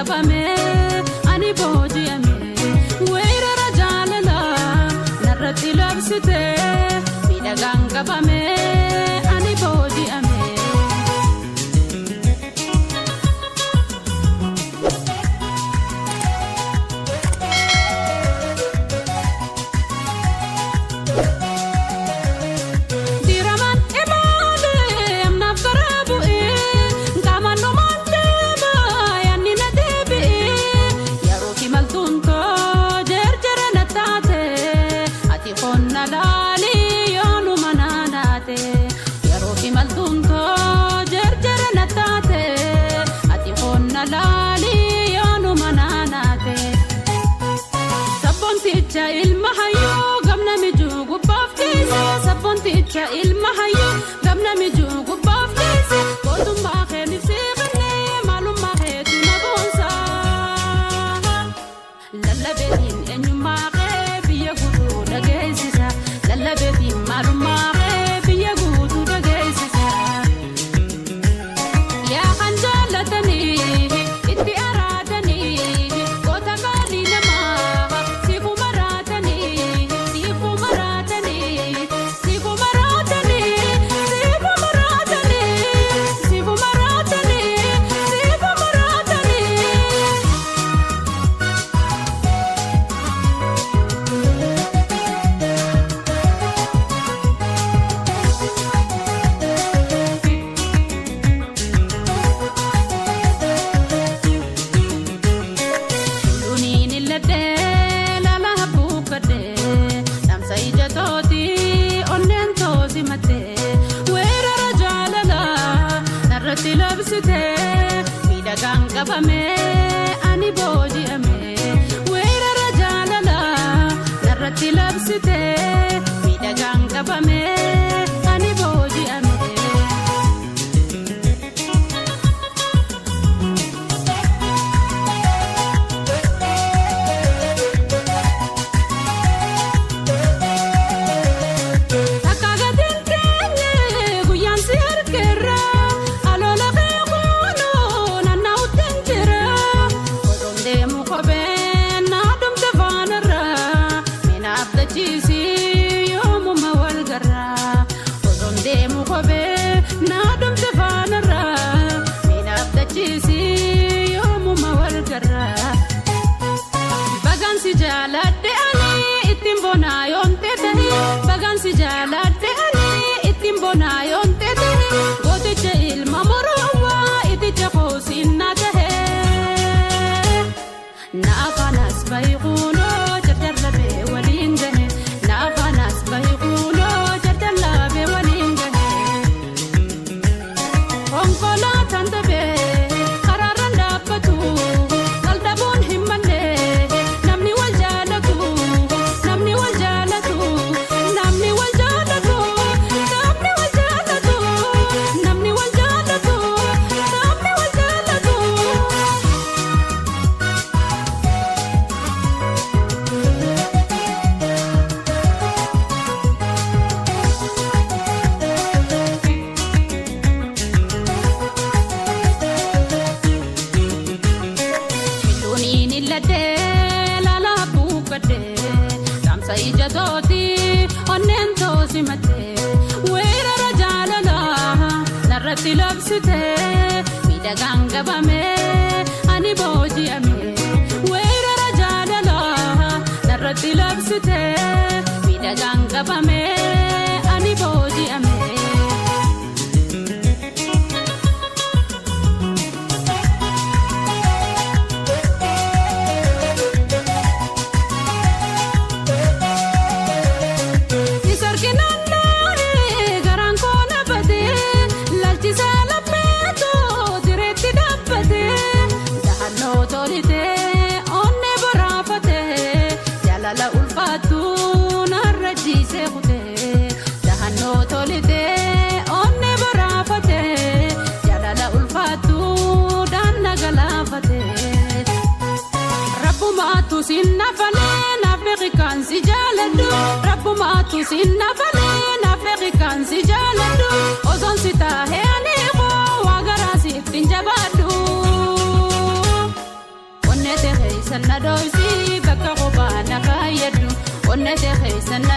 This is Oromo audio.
qabame ani booji'ame weerara jaalala narratti labsite miidhagaan qabame ani booji'ame. Sabonticha ilmahayo gamna mijugu bafkese koduma kheni signe maluma khetu nagonsa lallabetin enyuma khe biye gudu dageisisa lallabetin maluma khe biye gudu dageisisa ya khanjalatani itti aradani kota kali nama sifu maratani qabame ani booji'ame weerara jaalala narratti labsite miidhagaan qabame ani booji'ame. Bagansi jaalate ani ittiin bonaayoon teete gooticha ilma moroowwaa iticha koosinna tahe naafanas bayiquunoo jardallabee waliin gahe naafanas bayiquunoo jardallabee waliin gahe konkolaataan tabee karaarran dhaabbatu qaldabuun hin malle namni wal jaalatu namni wal jaalatu. weerara jaalala narratti labsite miidhagaan qabame ani booji'ame weerara jaalala narratti labsite miidhagaan qabame ani booji'ame. Sinna fale na African si jaladu Rabbumatu sinna fale na African si jaladu Ozon sita he ane ko wagara si tinjabadu na doisi bakka qopana kaayadu onnete keessa na